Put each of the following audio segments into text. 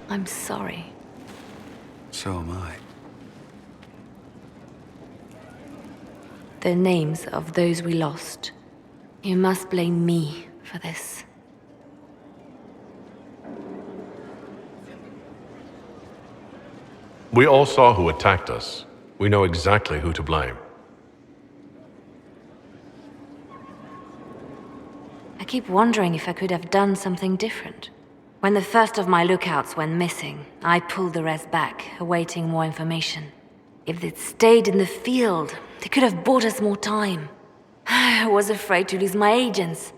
I'm sorry. So am I. The names of those we lost. You must blame me for this. We all saw who attacked us. We know exactly who to blame. I keep wondering if I could have done something different. When the first of my lookouts went missing, I pulled the rest back, awaiting more information. If they'd stayed in the field, they could have bought us more time. I was afraid to lose my agents.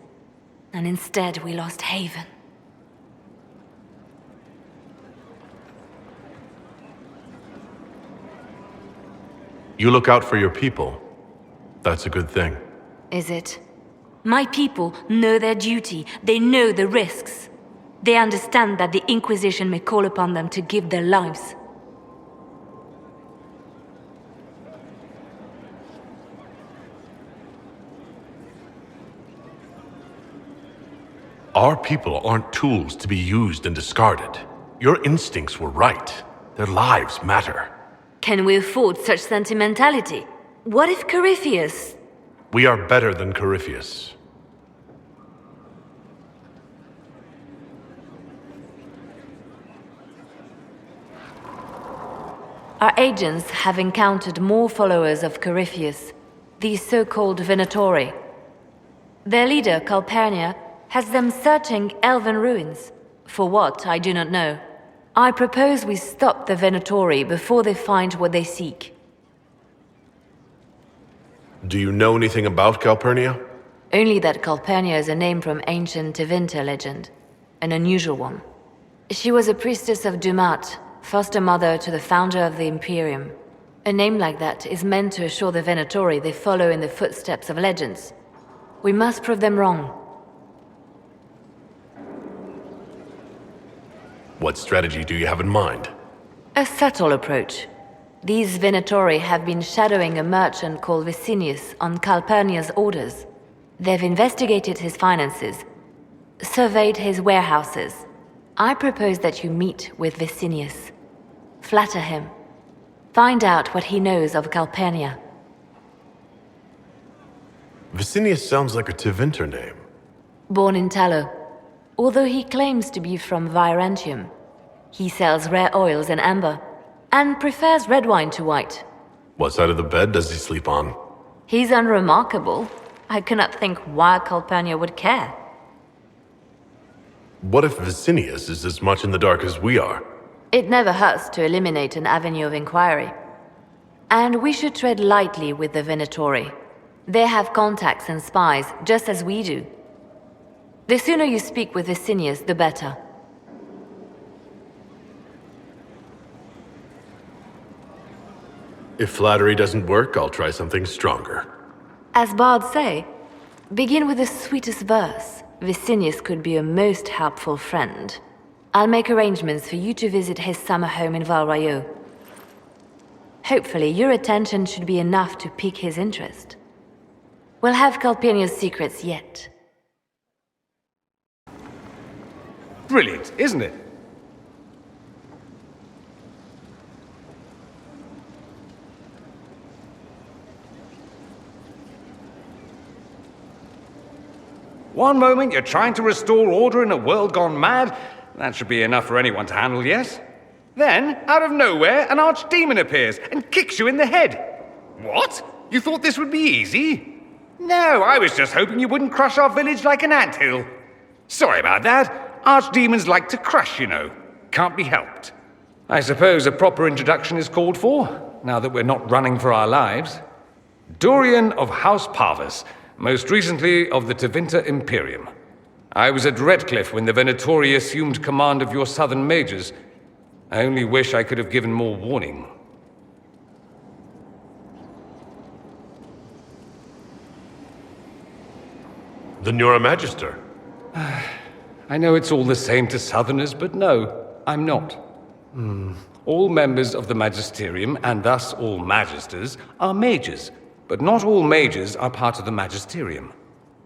And instead, we lost Haven. You look out for your people. That's a good thing. Is it? My people know their duty. They know the risks. They understand that the Inquisition may call upon them to give their lives. Our people aren't tools to be used and discarded. Your instincts were right. Their lives matter. Can we afford such sentimentality? What if Corypheus... We are better than Corypheus. Our agents have encountered more followers of Corypheus, these so-called Venatori. Their leader, Calpurnia, has them searching elven ruins. For what, I do not know. I propose we stop the Venatori before they find what they seek. Do you know anything about Calpurnia? Only that Calpurnia is a name from ancient Tevinter legend. An unusual one. She was a priestess of Dumat, foster mother to the founder of the Imperium. A name like that is meant to assure the Venatori they follow in the footsteps of legends. We must prove them wrong. What strategy do you have in mind? A subtle approach. These Venatori have been shadowing a merchant called Vicinius on Calpurnia's orders. They've investigated his finances, surveyed his warehouses. I propose that you meet with Vicinius. Flatter him. Find out what he knows of Calpurnia. Vicinius sounds like a Tevinter name. Born in Tallow, although he claims to be from Virantium. He sells rare oils and amber, and prefers red wine to white. What side of the bed does he sleep on? He's unremarkable. I cannot think why Calpurnia would care. What if Vicinius is as much in the dark as we are? It never hurts to eliminate an avenue of inquiry. And we should tread lightly with the Venatori. They have contacts and spies, just as we do. The sooner you speak with Vicinius, the better. If flattery doesn't work, I'll try something stronger. As bards say, begin with the sweetest verse. Vicinius could be a most helpful friend. I'll make arrangements for you to visit his summer home in Val-Royeaux. Hopefully, your attention should be enough to pique his interest. We'll have Calpurnia's secrets yet. Brilliant, isn't it? One moment you're trying to restore order in a world gone mad. That should be enough for anyone to handle, yes? Then, out of nowhere, an archdemon appears and kicks you in the head. What? You thought this would be easy? No, I was just hoping you wouldn't crush our village like an anthill. Sorry about that. Archdemons like to crush, you know. Can't be helped. I suppose a proper introduction is called for, now that we're not running for our lives. Dorian of House Parvus, most recently of the Tevinter Imperium. I was at Redcliffe when the Venatori assumed command of your southern mages. I only wish I could have given more warning. The Neuromagister. I know it's all the same to southerners, but no, I'm not. All members of the Magisterium, and thus all magisters, are mages, but not all mages are part of the Magisterium.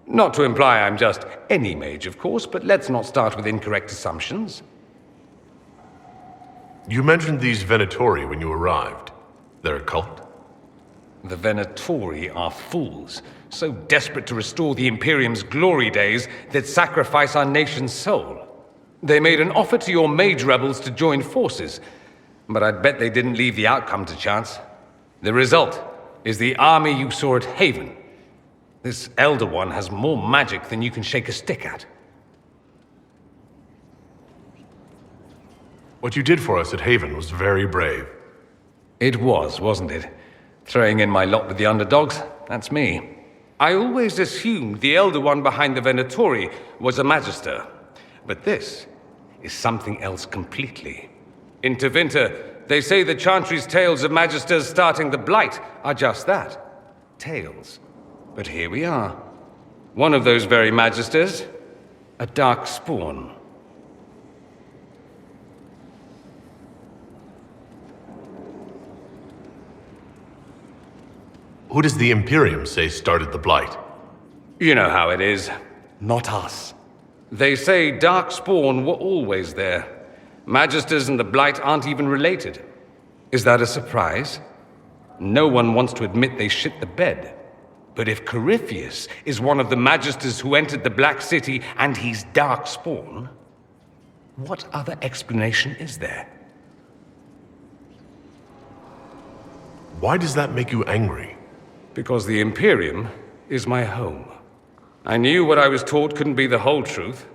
Not to imply I'm just any mage, of course, but let's not start with incorrect assumptions. You mentioned these Venatori when you arrived. They're a cult? The Venatori are fools, so desperate to restore the Imperium's glory days they'd sacrifice our nation's soul. They made an offer to your mage rebels to join forces, but I'd bet they didn't leave the outcome to chance. The result is the army you saw at Haven. This Elder One has more magic than you can shake a stick at. What you did for us at Haven was very brave. It was, wasn't it? Throwing in my lot with the underdogs, that's me. I always assumed the Elder One behind the Venatori was a Magister, but this is something else completely. In Tevinter, they say the Chantry's tales of Magisters starting the Blight are just that. Tales. But here we are. One of those very Magisters, a dark spawn. Who does the Imperium say started the Blight? You know how it is. Not us. They say Darkspawn were always there. Magisters and the Blight aren't even related. Is that a surprise? No one wants to admit they shit the bed. But if Corypheus is one of the Magisters who entered the Black City and he's Darkspawn, what other explanation is there? Why does that make you angry? Because the Imperium is my home. I knew what I was taught couldn't be the whole truth,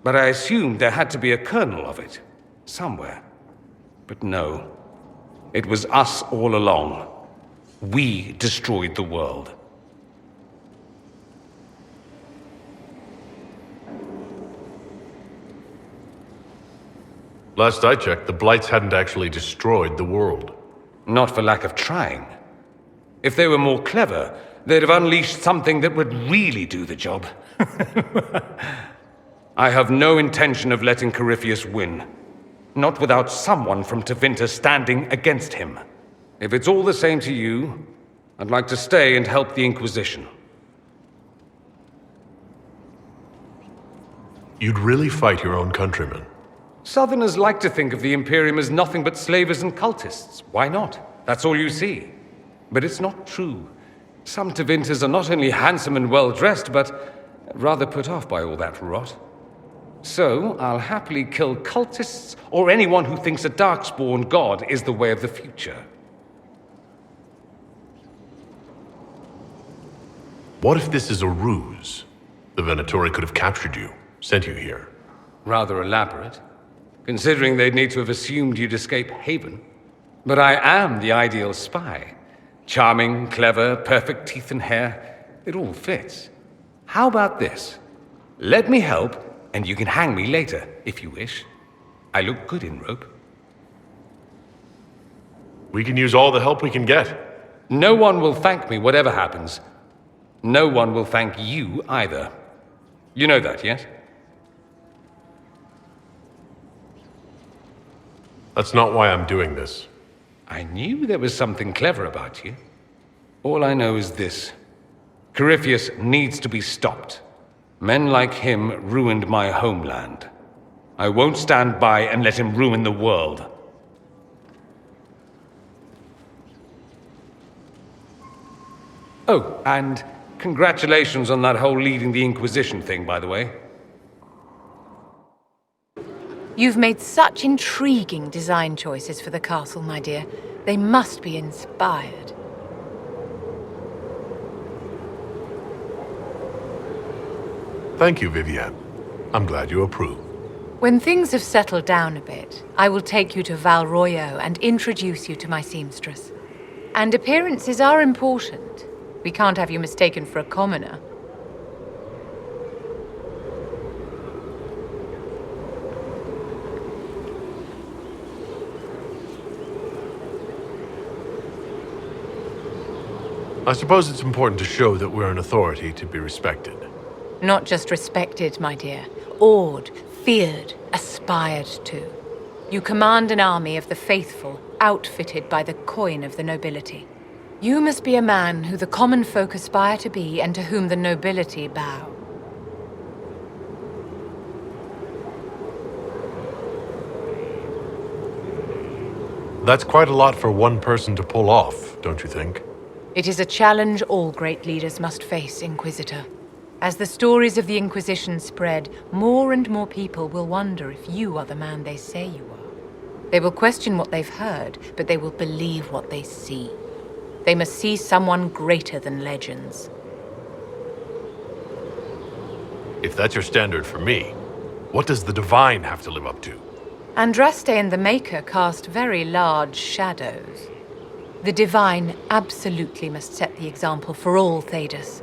but I assumed there had to be a kernel of it, somewhere. But no, it was us all along. We destroyed the world. Last I checked, the Blights hadn't actually destroyed the world. Not for lack of trying. If they were more clever, they'd have unleashed something that would really do the job. I have no intention of letting Corypheus win. Not without someone from Tevinter standing against him. If it's all the same to you, I'd like to stay and help the Inquisition. You'd really fight your own countrymen? Southerners like to think of the Imperium as nothing but slavers and cultists. Why not? That's all you see. But it's not true. Some Tevinters are not only handsome and well-dressed, but rather put off by all that rot. So, I'll happily kill cultists or anyone who thinks a Darkspawn god is the way of the future. What if this is a ruse? The Venatori could have captured you, sent you here. Rather elaborate, considering they'd need to have assumed you'd escape Haven. But I am the ideal spy. Charming, clever, perfect teeth and hair. It all fits. How about this? Let me help, and you can hang me later, if you wish. I look good in rope. We can use all the help we can get. No one will thank me, whatever happens. No one will thank you either. You know that, yes? That's not why I'm doing this. I knew there was something clever about you. All I know is this. Corypheus needs to be stopped. Men like him ruined my homeland. I won't stand by and let him ruin the world. Oh, and congratulations on that whole leading the Inquisition thing, by the way. You've made such intriguing design choices for the castle, my dear. They must be inspired. Thank you, Vivienne. I'm glad you approve. When things have settled down a bit, I will take you to Val and introduce you to my seamstress. And appearances are important. We can't have you mistaken for a commoner. I suppose it's important to show that we're an authority to be respected. Not just respected, my dear. Awed, feared, aspired to. You command an army of the faithful, outfitted by the coin of the nobility. You must be a man who the common folk aspire to be and to whom the nobility bow. That's quite a lot for one person to pull off, don't you think? It is a challenge all great leaders must face, Inquisitor. As the stories of the Inquisition spread, more and more people will wonder if you are the man they say you are. They will question what they've heard, but they will believe what they see. They must see someone greater than legends. If that's your standard for me, what does the Divine have to live up to? Andraste and the Maker cast very large shadows. The Divine absolutely must set the example for all Thedas.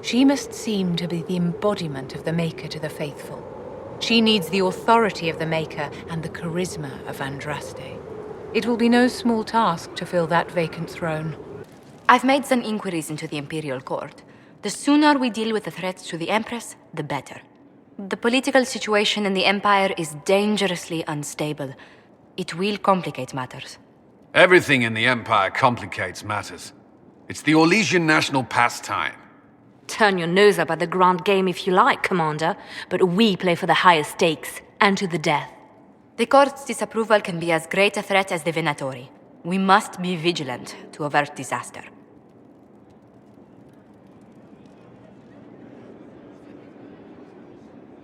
She must seem to be the embodiment of the Maker to the faithful. She needs the authority of the Maker and the charisma of Andraste. It will be no small task to fill that vacant throne. I've made some inquiries into the Imperial Court. The sooner we deal with the threats to the Empress, the better. The political situation in the Empire is dangerously unstable. It will complicate matters. Everything in the Empire complicates matters. It's the Orlesian national pastime. Turn your nose up at the grand game if you like, Commander, but we play for the highest stakes, and to the death. The Court's disapproval can be as great a threat as the Venatori. We must be vigilant to avert disaster.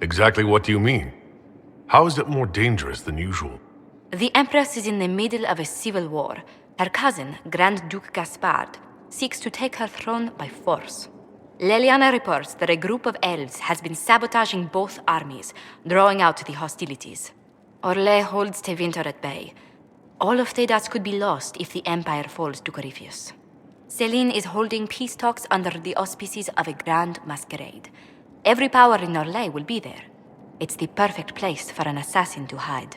Exactly what do you mean? How is it more dangerous than usual? The Empress is in the middle of a civil war. Her cousin, Grand Duke Gaspard, seeks to take her throne by force. Leliana reports that a group of elves has been sabotaging both armies, drawing out the hostilities. Orlais holds Tevinter at bay. All of Thedas could be lost if the Empire falls to Corypheus. Céline is holding peace talks under the auspices of a grand masquerade. Every power in Orlais will be there. It's the perfect place for an assassin to hide.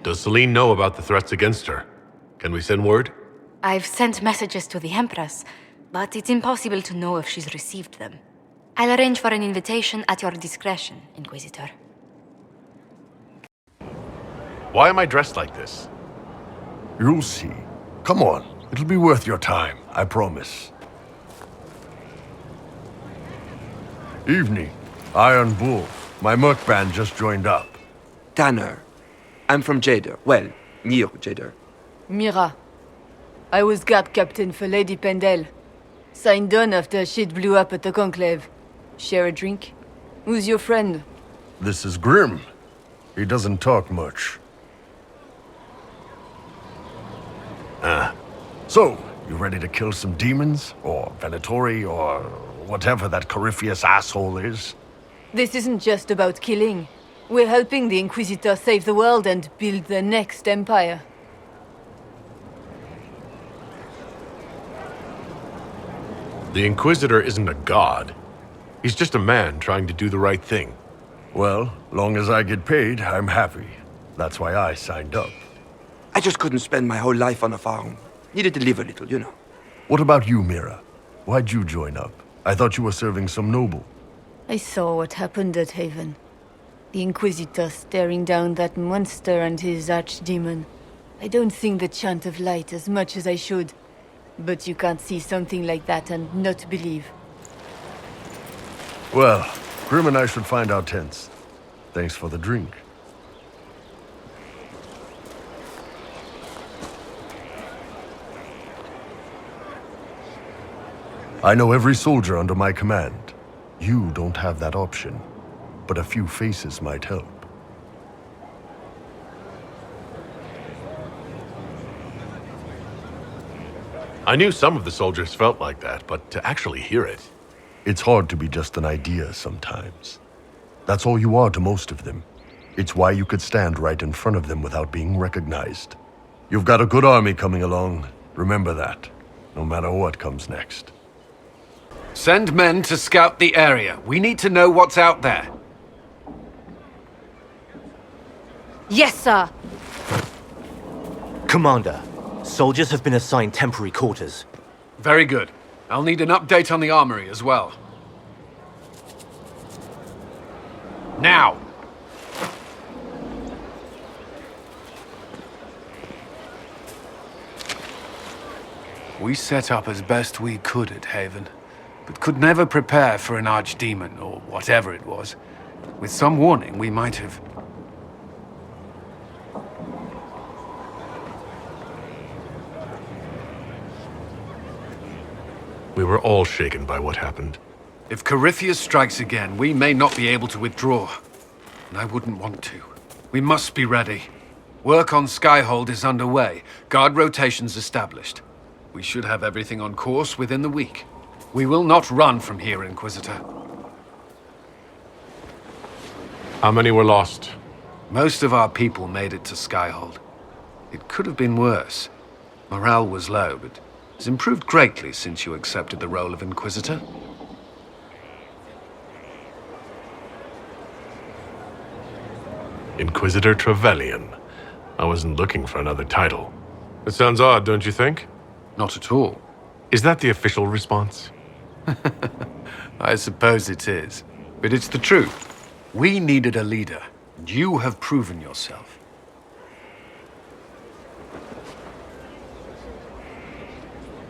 Does Céline know about the threats against her? Can we send word? I've sent messages to the Empress, but it's impossible to know if she's received them. I'll arrange for an invitation at your discretion, Inquisitor. Why am I dressed like this? You'll see. Come on, it'll be worth your time, I promise. Evening. Iron Bull. My merc band just joined up. Tanner. I'm from Jader. Well, near Jader. Mira. I was guard captain for Lady Pendel. Signed on after shit blew up at the Conclave. Share a drink? Who's your friend? This is Grim. He doesn't talk much. So, you ready to kill some demons? Or Venatori, or whatever that Corypheus asshole is? This isn't just about killing. We're helping the Inquisitor save the world and build the next empire. The Inquisitor isn't a god. He's just a man trying to do the right thing. Well, long as I get paid, I'm happy. That's why I signed up. I just couldn't spend my whole life on a farm. Needed to live a little, you know. What about you, Mira? Why'd you join up? I thought you were serving some noble. I saw what happened at Haven. The Inquisitor staring down that monster and his archdemon. I don't sing the chant of light as much as I should. But you can't see something like that and not believe. Well, Grim and I should find our tents. Thanks for the drink. I know every soldier under my command. You don't have that option, but a few faces might help. I knew some of the soldiers felt like that, but to actually hear it... It's hard to be just an idea sometimes. That's all you are to most of them. It's why you could stand right in front of them without being recognized. You've got a good army coming along. Remember that, no matter what comes next. Send men to scout the area. We need to know what's out there. Yes, sir! Commander, soldiers have been assigned temporary quarters. Very good. I'll need an update on the armory as well. Now! We set up as best we could at Haven. but could never prepare for an archdemon, or whatever it was. With some warning, we might have... We were all shaken by what happened. If Corypheus strikes again, we may not be able to withdraw. And I wouldn't want to. We must be ready. Work on Skyhold is underway. Guard rotations established. We should have everything on course within the week. We will not run from here, Inquisitor. How many were lost? Most of our people made it to Skyhold. It could have been worse. Morale was low, but has improved greatly since you accepted the role of Inquisitor. Inquisitor Trevelyan. I wasn't looking for another title. It sounds odd, don't you think? Not at all. Is that the official response? I suppose it is. But it's the truth. We needed a leader, and you have proven yourself.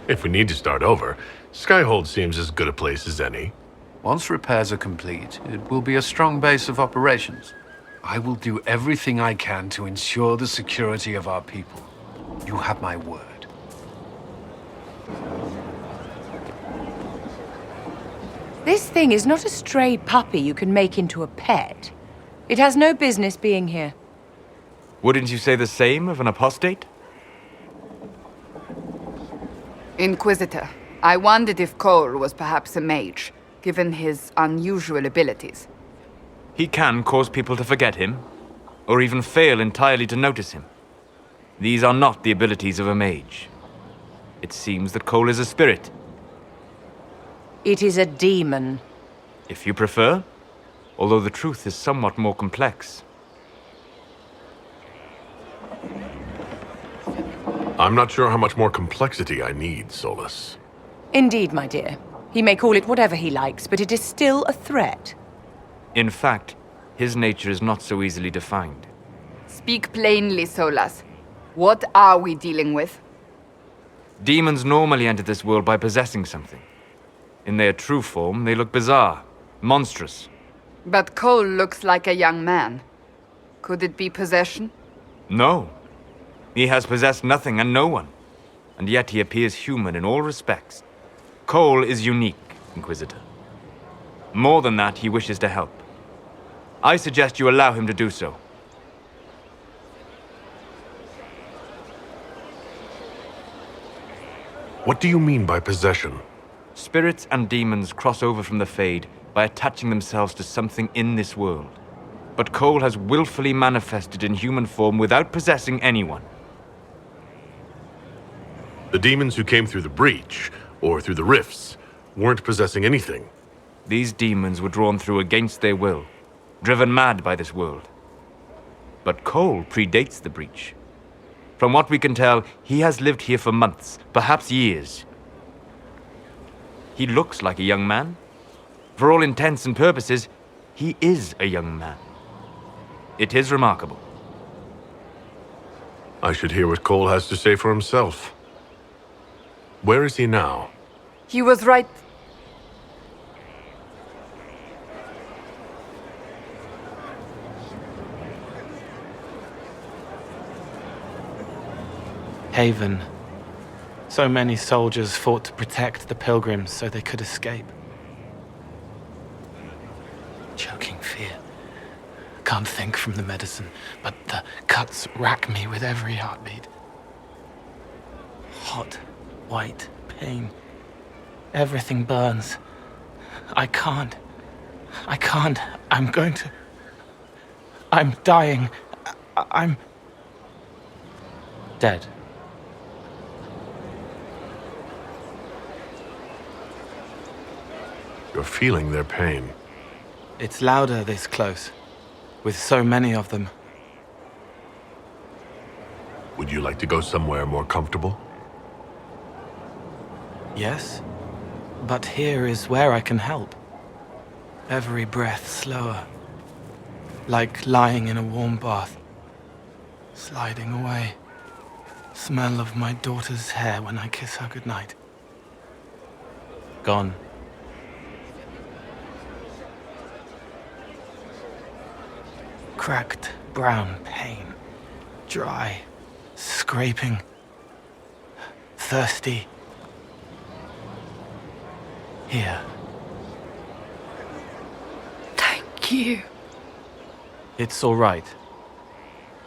If we need to start over, Skyhold seems as good a place as any. Once repairs are complete, it will be a strong base of operations. I will do everything I can to ensure the security of our people. You have my word. This thing is not a stray puppy you can make into a pet. It has no business being here. Wouldn't you say the same of an apostate? Inquisitor, I wondered if Cole was perhaps a mage, given his unusual abilities. He can cause people to forget him, or even fail entirely to notice him. These are not the abilities of a mage. It seems that Cole is a spirit. It is a demon. If you prefer, although the truth is somewhat more complex. I'm not sure how much more complexity I need, Solus. Indeed, my dear. He may call it whatever he likes, but it is still a threat. In fact, his nature is not so easily defined. Speak plainly, Solas. What are we dealing with? Demons normally enter this world by possessing something. In their true form, they look bizarre, monstrous. But Cole looks like a young man. Could it be possession? No. He has possessed nothing and no one. And yet he appears human in all respects. Cole is unique, Inquisitor. More than that, he wishes to help. I suggest you allow him to do so. What do you mean by possession? Spirits and demons cross over from the Fade by attaching themselves to something in this world. But Cole has willfully manifested in human form without possessing anyone. The demons who came through the breach, or through the rifts, weren't possessing anything. These demons were drawn through against their will, driven mad by this world. But Cole predates the breach. From what we can tell, he has lived here for months, perhaps years. He looks like a young man. For all intents and purposes, he is a young man. It is remarkable. I should hear what Cole has to say for himself. Where is he now? He was right. Haven. So many soldiers fought to protect the pilgrims so they could escape. Choking fear. Can't think from the medicine, but the cuts rack me with every heartbeat. Hot, white pain. Everything burns. I can't. I'm going to... I'm dying. I'm... dead. You're feeling their pain. It's louder this close, with so many of them. Would you like to go somewhere more comfortable? Yes, but here is where I can help. Every breath slower, like lying in a warm bath, sliding away. Smell of my daughter's hair when I kiss her goodnight. Gone. cracked brown pain. Dry, scraping, thirsty. Here. Thank you. It's all right.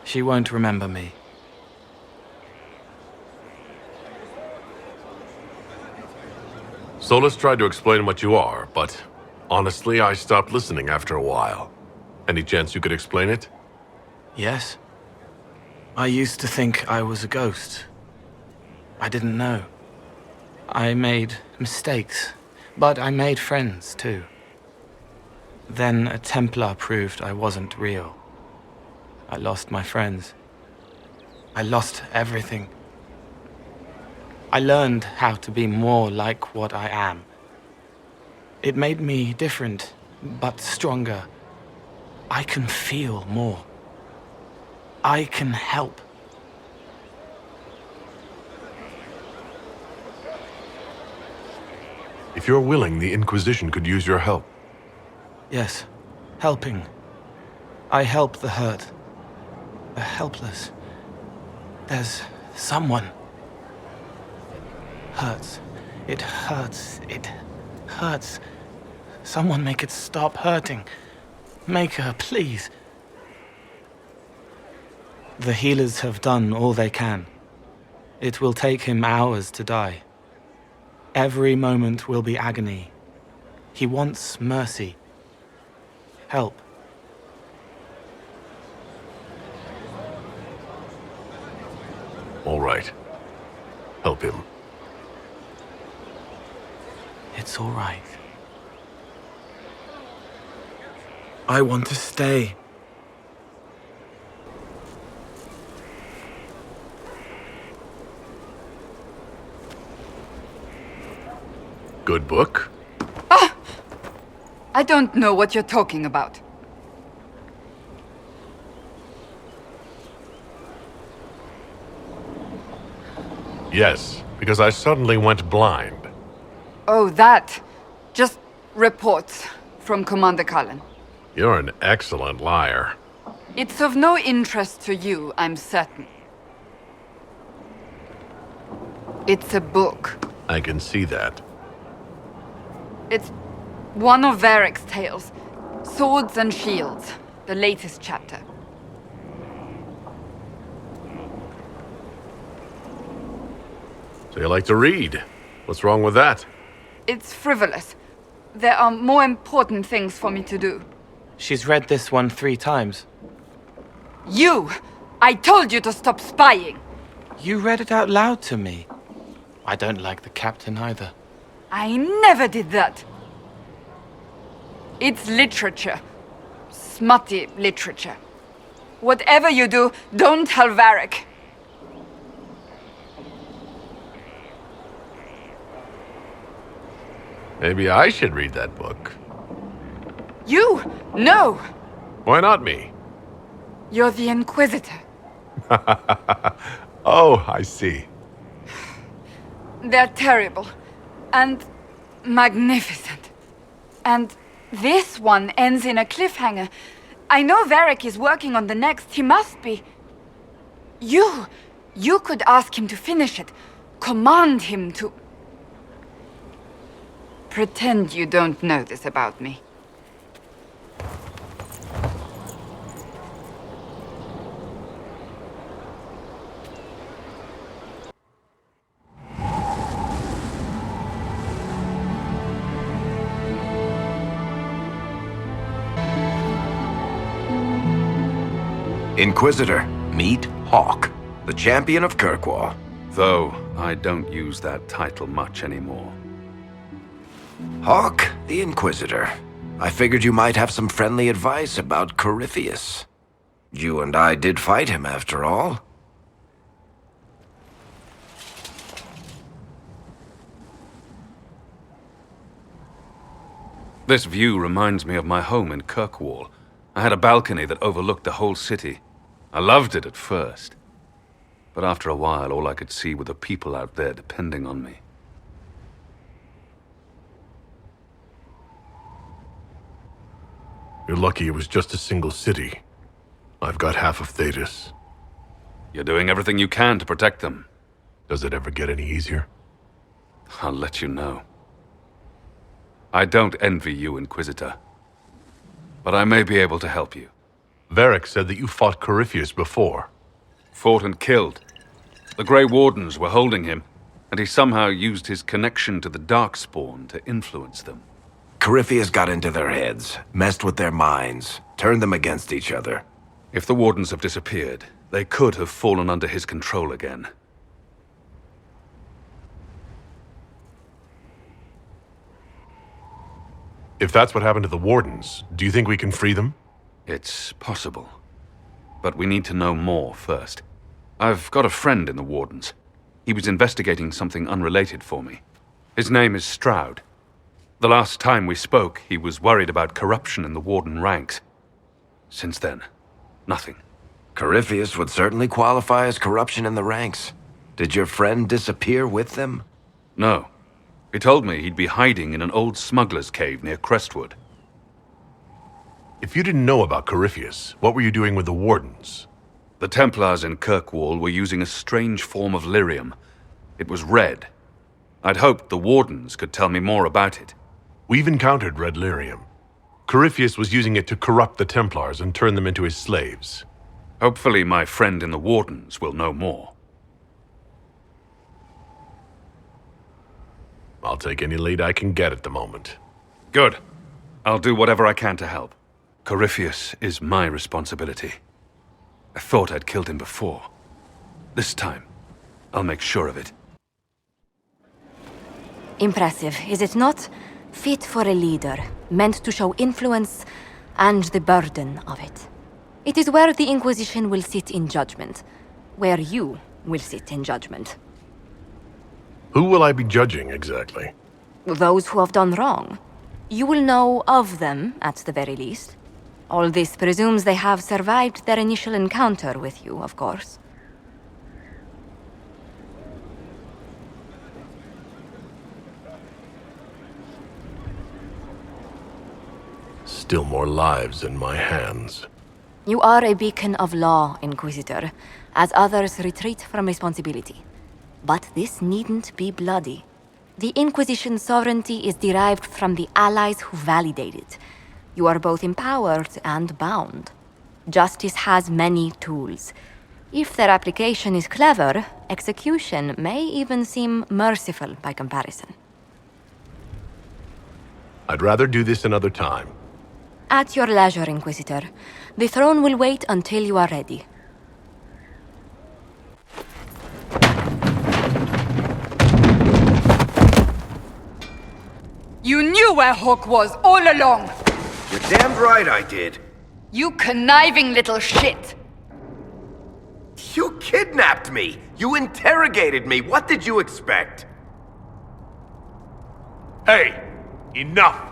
She won't remember me. Solus tried to explain what you are, but honestly, I stopped listening after a while. Any chance you could explain it? Yes. I used to think I was a ghost. I didn't know. I made mistakes, but I made friends too. Then a Templar proved I wasn't real. I lost my friends. I lost everything. I learned how to be more like what I am. It made me different, but stronger. I can feel more. I can help. If you're willing, the Inquisition could use your help. Yes, helping. I help the hurt, the helpless. There's someone. Hurts. It hurts. It hurts. Someone make it stop hurting. Make her, please. The healers have done all they can. It will take him hours to die. Every moment will be agony. He wants mercy. Help. All right. Help him. It's all right. I want to stay. Good book? I don't know what you're talking about. Yes, because I suddenly went blind. Oh, that. Just reports from Commander Cullen. You're an excellent liar. It's of no interest to you, I'm certain. It's a book. I can see that. It's one of Varric's tales. Swords and Shields, the latest chapter. So you like to read? What's wrong with that? It's frivolous. There are more important things for me to do. She's read this one 3 times. You! I told you to stop spying! You read it out loud to me. I don't like the captain either. I never did that! It's literature. Smutty literature. Whatever you do, don't tell Varric. Maybe I should read that book. You? No! Why not me? You're the Inquisitor. Oh, I see. They're terrible. And magnificent. And this one ends in a cliffhanger. I know Varric is working on the next. He must be. You could ask him to finish it. Command him to... Pretend you don't know this about me. Inquisitor, meet Hawke, the champion of Kirkwall. Though I don't use that title much anymore. Hawke, the Inquisitor. I figured you might have some friendly advice about Corypheus. You and I did fight him, after all. This view reminds me of my home in Kirkwall. I had a balcony that overlooked the whole city. I loved it at first. But after a while, all I could see were the people out there depending on me. You're lucky it was just a single city. I've got half of Thedas. You're doing everything you can to protect them. Does it ever get any easier? I'll let you know. I don't envy you, Inquisitor. But I may be able to help you. Varric said that you fought Corypheus before. Fought and killed. The Grey Wardens were holding him, and he somehow used his connection to the Darkspawn to influence them. Corypheus got into their heads, messed with their minds, turned them against each other. If the Wardens have disappeared, they could have fallen under his control again. If that's what happened to the Wardens, do you think we can free them? It's possible. But we need to know more first. I've got a friend in the Wardens. He was investigating something unrelated for me. His name is Stroud. The last time we spoke, he was worried about corruption in the Warden ranks. Since then, nothing. Corypheus would certainly qualify as corruption in the ranks. Did your friend disappear with them? No. He told me he'd be hiding in an old smuggler's cave near Crestwood. If you didn't know about Corypheus, what were you doing with the Wardens? The Templars in Kirkwall were using a strange form of lyrium. It was red. I'd hoped the Wardens could tell me more about it. We've encountered red lyrium. Corypheus was using it to corrupt the Templars and turn them into his slaves. Hopefully my friend in the Wardens will know more. I'll take any lead I can get at the moment. Good. I'll do whatever I can to help. Corypheus is my responsibility. I thought I'd killed him before. This time, I'll make sure of it. Impressive, is it not? Fit for a leader, meant to show influence and the burden of it. It is where the Inquisition will sit in judgment, where you will sit in judgment. Who will I be judging, exactly? Those who have done wrong. You will know of them, at the very least. All this presumes they have survived their initial encounter with you, of course. Still more lives in my hands. You are a beacon of law, Inquisitor, as others retreat from responsibility. But this needn't be bloody. The Inquisition's sovereignty is derived from the allies who validate it. You are both empowered and bound. Justice has many tools. If their application is clever, execution may even seem merciful by comparison. I'd rather do this another time. At your leisure, Inquisitor. The throne will wait until you are ready. You knew where Hawk was all along! You're damned right I did. You conniving little shit! You kidnapped me! You interrogated me! What did you expect? Hey! Enough!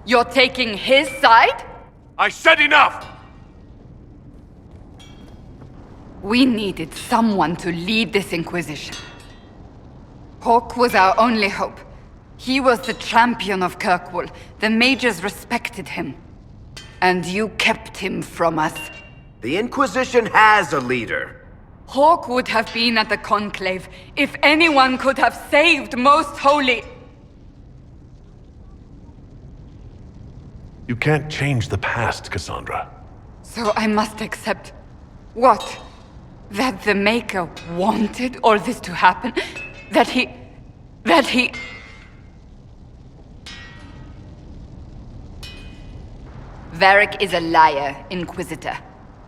You're taking his side? I said enough! We needed someone to lead this Inquisition. Hawk was our only hope. He was the champion of Kirkwall. The mages respected him. And you kept him from us. The Inquisition has a leader. Hawk would have been at the Conclave if anyone could have saved Most Holy. You can't change the past, Cassandra. So I must accept... what? That the Maker wanted all this to happen? That he... Varric is a liar, Inquisitor.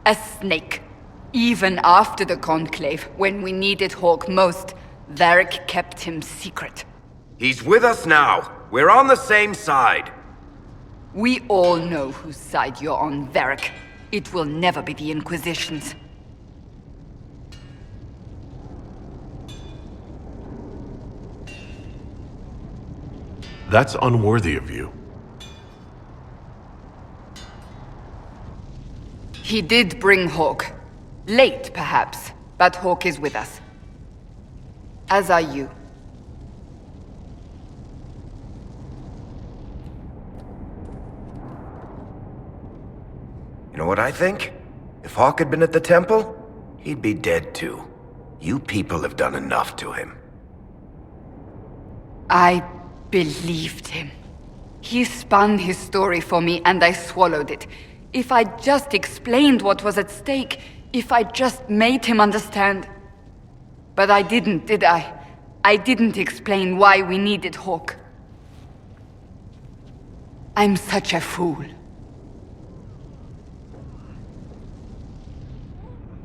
A snake. Even after the Conclave, when we needed Hawk most, Varric kept him secret. He's with us now. We're on the same side. We all know whose side you're on, Varric. It will never be the Inquisition's. That's unworthy of you. He did bring Hawk. Late, perhaps, but Hawk is with us. As are you. You know what I think? If Hawk had been at the temple, he'd be dead too. You people have done enough to him. I believed him. He spun his story for me and I swallowed it. If I just explained what was at stake, if I just made him understand. But I didn't, did I? I didn't explain why we needed Hawk. I'm such a fool.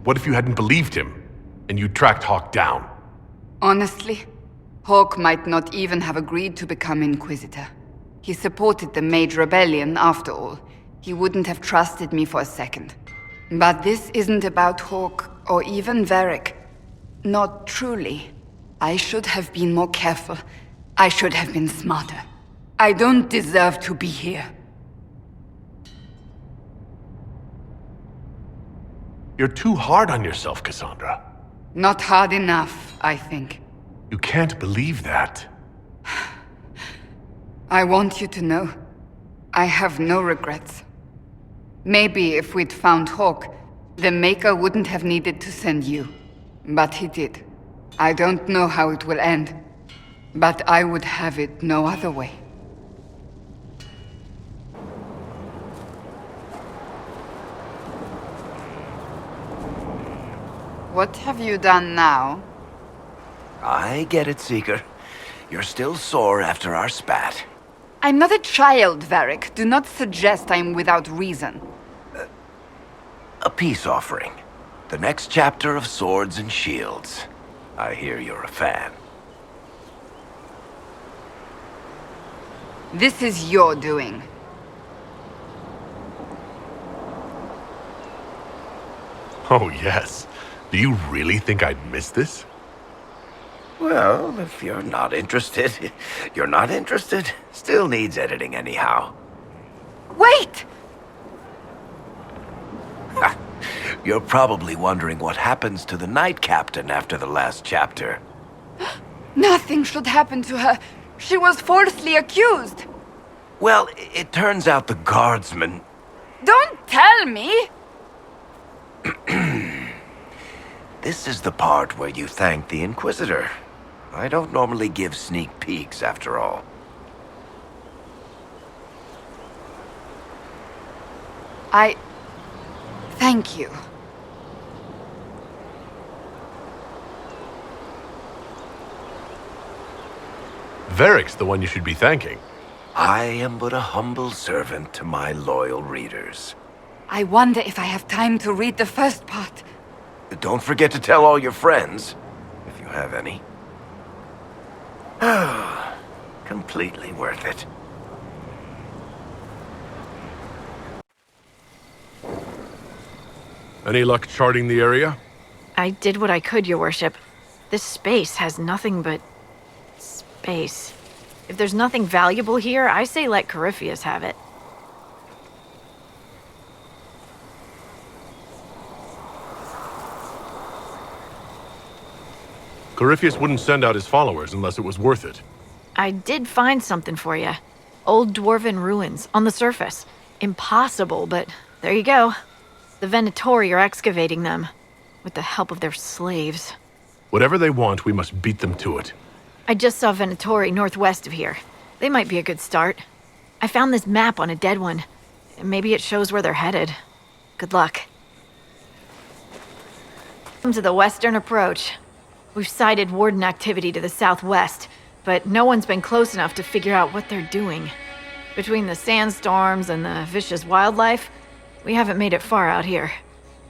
What if you hadn't believed him, and you tracked Hawk down? Honestly, Hawk might not even have agreed to become Inquisitor. He supported the Mage Rebellion, after all. He wouldn't have trusted me for a second. But this isn't about Hawk, or even Varric. Not truly. I should have been more careful. I should have been smarter. I don't deserve to be here. You're too hard on yourself, Cassandra. Not hard enough, I think. You can't believe that. I want you to know, I have no regrets. Maybe if we'd found Hawk, the Maker wouldn't have needed to send you. But he did. I don't know how it will end, but I would have it no other way. What have you done now? I get it, Seeker. You're still sore after our spat. I'm not a child, Varric. Do not suggest I'm without reason. A peace offering. The next chapter of Swords and Shields. I hear you're a fan. This is your doing. Oh, yes. Do you really think I'd miss this? Well, if you're not interested, you're not interested. Still needs editing anyhow. Wait! You're probably wondering what happens to the Knight Captain after the last chapter. Nothing should happen to her. She was falsely accused. Well, it turns out the guardsman... Don't tell me! This is the part where you thank the Inquisitor. I don't normally give sneak peeks, after all. Thank you. Varric's the one you should be thanking. I am but a humble servant to my loyal readers. I wonder if I have time to read the first part. Don't forget to tell all your friends, if you have any. Completely worth it. Any luck charting the area? I did what I could, your worship. This space has nothing but... space. If there's nothing valuable here, I say let Corypheus have it. Corypheus wouldn't send out his followers unless it was worth it. I did find something for you. Old dwarven ruins, on the surface. Impossible, but there you go. The Venatori are excavating them, with the help of their slaves. Whatever they want, we must beat them to it. I just saw Venatori northwest of here. They might be a good start. I found this map on a dead one. Maybe it shows where they're headed. Good luck. Welcome to the western approach. We've sighted Warden activity to the southwest, but no one's been close enough to figure out what they're doing. Between the sandstorms and the vicious wildlife, we haven't made it far out here.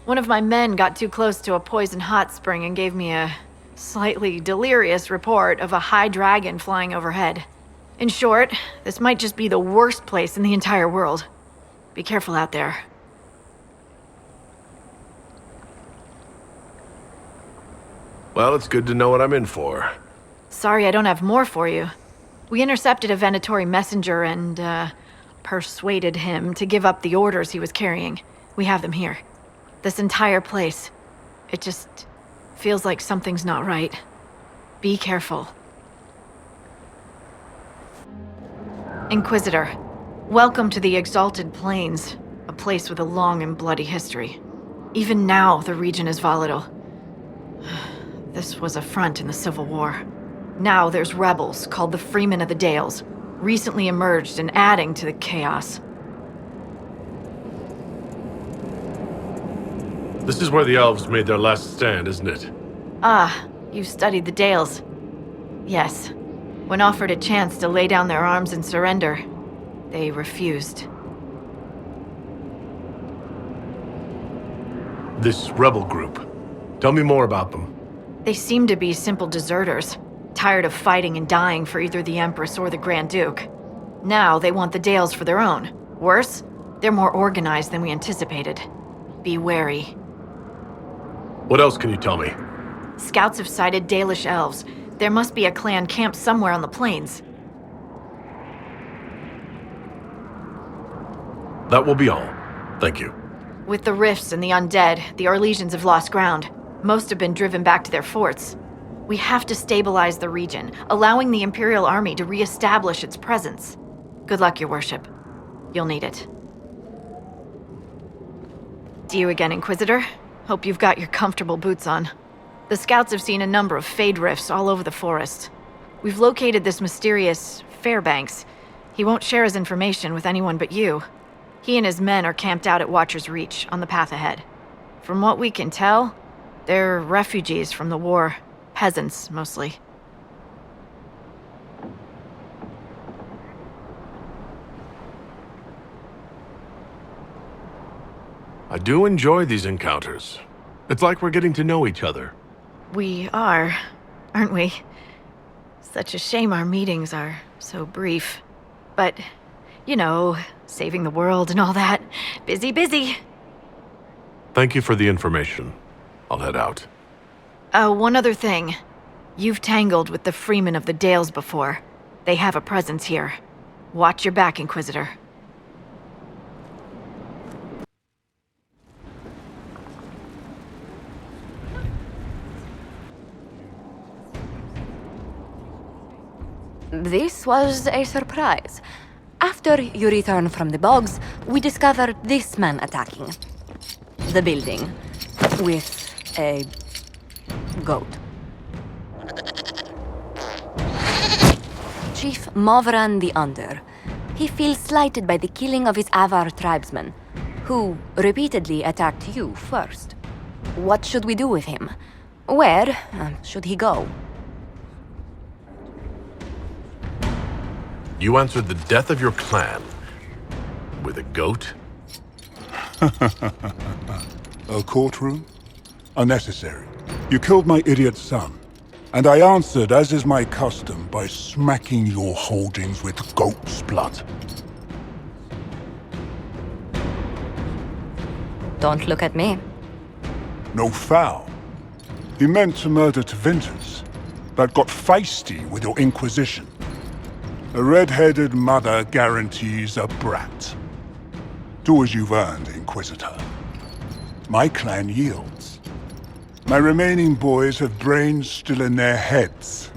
One of my men got too close to a poison hot spring and gave me a slightly delirious report of a high dragon flying overhead. In short, this might just be the worst place in the entire world. Be careful out there. Well, it's good to know what I'm in for. Sorry I don't have more for you. We intercepted a Venatori messenger and, persuaded him to give up the orders he was carrying. We have them here. This entire place. It just feels like something's not right. Be careful. Inquisitor, welcome to the Exalted Plains, a place with a long and bloody history. Even now, the region is volatile. This was a front in the Civil War. Now there's rebels called the Freemen of the Dales, recently emerged and adding to the chaos. This is where the elves made their last stand, isn't it? Ah, you studied the Dales. Yes. When offered a chance to lay down their arms and surrender, they refused. This rebel group. Tell me more about them. They seem to be simple deserters, tired of fighting and dying for either the Empress or the Grand Duke. Now they want the Dales for their own. Worse, they're more organized than we anticipated. Be wary. What else can you tell me? Scouts have sighted Dalish elves. There must be a clan camped somewhere on the plains. That will be all. Thank you. With the rifts and the undead, the Orlesians have lost ground. Most have been driven back to their forts. We have to stabilize the region, allowing the Imperial Army to re-establish its presence. Good luck, Your Worship. You'll need it. See you again, Inquisitor. Hope you've got your comfortable boots on. The Scouts have seen a number of Fade rifts all over the forest. We've located this mysterious Fairbanks. He won't share his information with anyone but you. He and his men are camped out at Watcher's Reach, on the path ahead. From what we can tell, they're refugees from the war. Peasants, mostly. I do enjoy these encounters. It's like we're getting to know each other. We are, aren't we? Such a shame our meetings are so brief. But, you know, saving the world and all that. Busy, busy. Thank you for the information. I'll head out. One other thing. You've tangled with the Freemen of the Dales before. They have a presence here. Watch your back, Inquisitor. This was a surprise. After you return from the bogs, we discovered this man attacking the building with a goat. Chief Movran the Under. He feels slighted by the killing of his Avar tribesmen, who repeatedly attacked you first. What should we do with him? Where should he go? You answered the death of your clan with a goat? A courtroom? Unnecessary. You killed my idiot son, and I answered, as is my custom, by smacking your holdings with goat's blood. Don't look at me. No foul. You meant to murder Tevinters, but got feisty with your Inquisition. A red-headed mother guarantees a brat. Do as you've earned, Inquisitor. My clan yields. My remaining boys have brains still in their heads.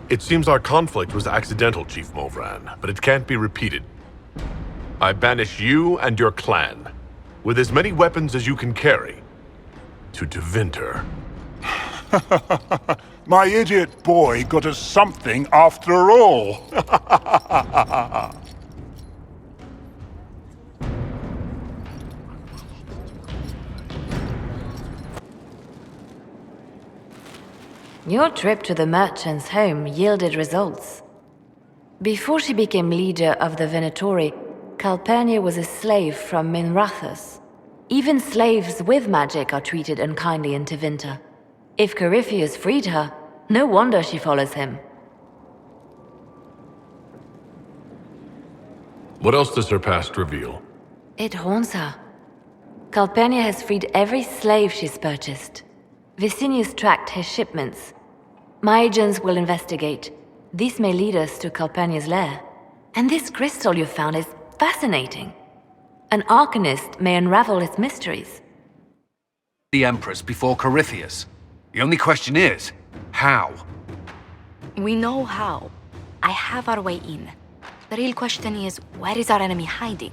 It seems our conflict was accidental, Chief Movran, but it can't be repeated. I banish you and your clan, with as many weapons as you can carry, to Tevinter. My idiot boy got us something after all. Your trip to the merchant's home yielded results. Before she became leader of the Venatori, Calpurnia was a slave from Minrathous. Even slaves with magic are treated unkindly in Tevinter. If Corypheus freed her, no wonder she follows him. What else does her past reveal? It haunts her. Calpurnia has freed every slave she's purchased. Vicinius tracked his shipments. My agents will investigate. This may lead us to Calpurnia's lair. And this crystal you found is fascinating. An arcanist may unravel its mysteries. The Empress before Corypheus. The only question is, how? We know how. I have our way in. The real question is, where is our enemy hiding?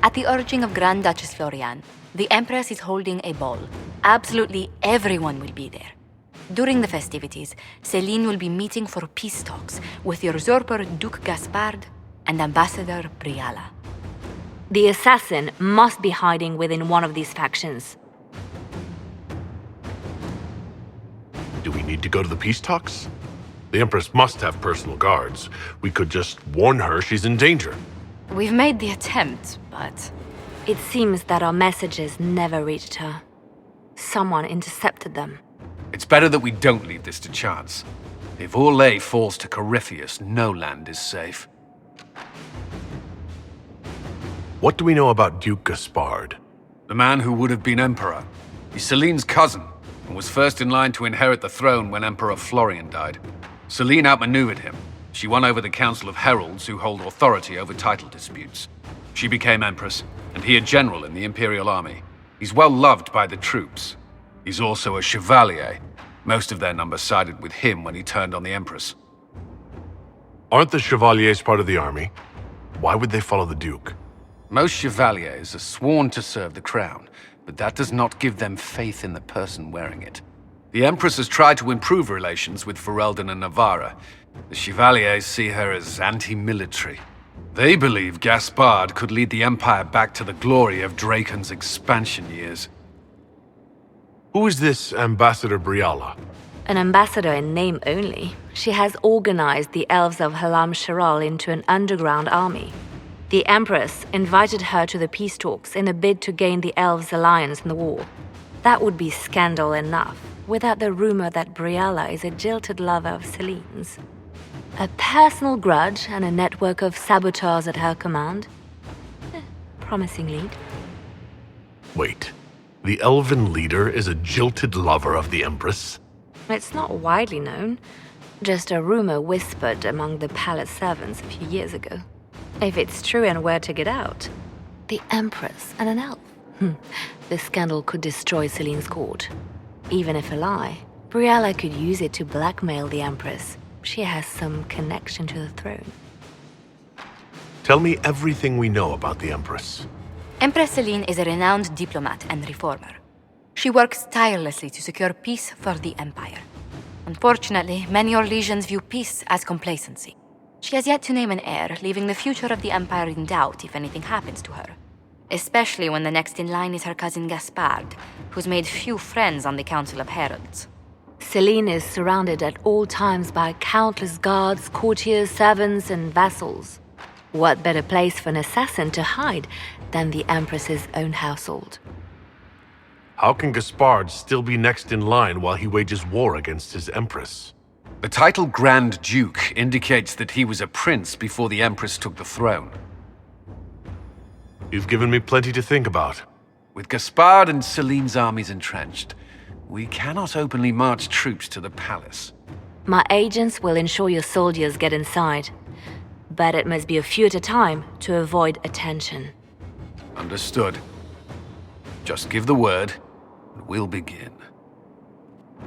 At the urging of Grand Duchess Florian, the Empress is holding a ball. Absolutely everyone will be there. During the festivities, Céline will be meeting for peace talks with the usurper Duke Gaspard and Ambassador Briala. The assassin must be hiding within one of these factions. Do we need to go to the peace talks? The Empress must have personal guards. We could just warn her she's in danger. We've made the attempt, but... It seems that our messages never reached her. Someone intercepted them. It's better that we don't leave this to chance. If Orlais falls to Corypheus, no land is safe. What do we know about Duke Gaspard? The man who would have been emperor. He's Céline's cousin, and was first in line to inherit the throne when Emperor Florian died. Céline outmaneuvered him. She won over the Council of Heralds, who hold authority over title disputes. She became empress, and he a general in the Imperial Army. He's well loved by the troops. He's also a chevalier. Most of their number sided with him when he turned on the Empress. Aren't the chevaliers part of the army? Why would they follow the Duke? Most chevaliers are sworn to serve the crown, but that does not give them faith in the person wearing it. The Empress has tried to improve relations with Ferelden and Navarra. The chevaliers see her as anti-military. They believe Gaspard could lead the Empire back to the glory of Draken's expansion years. Who is this Ambassador Briala? An ambassador in name only. She has organized the elves of Halam Sharal into an underground army. The Empress invited her to the peace talks in a bid to gain the elves' alliance in the war. That would be scandal enough, without the rumor that Briala is a jilted lover of Céline's. A personal grudge and a network of saboteurs at her command. Promising lead. Wait, the elven leader is a jilted lover of the Empress? It's not widely known. Just a rumor whispered among the palace servants a few years ago. If it's true and were to get out, the Empress and an elf. The scandal could destroy Céline's court. Even if a lie, Briala could use it to blackmail the Empress. She has some connection to the throne. Tell me everything we know about the Empress. Empress Céline is a renowned diplomat and reformer. She works tirelessly to secure peace for the Empire. Unfortunately, many Orlesians view peace as complacency. She has yet to name an heir, leaving the future of the Empire in doubt if anything happens to her. Especially when the next in line is her cousin Gaspard, who's made few friends on the Council of Heralds. Céline is surrounded at all times by countless guards, courtiers, servants, and vassals. What better place for an assassin to hide than the Empress's own household? How can Gaspard still be next in line while he wages war against his Empress? The title Grand Duke indicates that he was a prince before the Empress took the throne. You've given me plenty to think about. With Gaspard and Céline's armies entrenched, we cannot openly march troops to the palace. My agents will ensure your soldiers get inside, but it must be a few at a time to avoid attention. Understood. Just give the word, and we'll begin.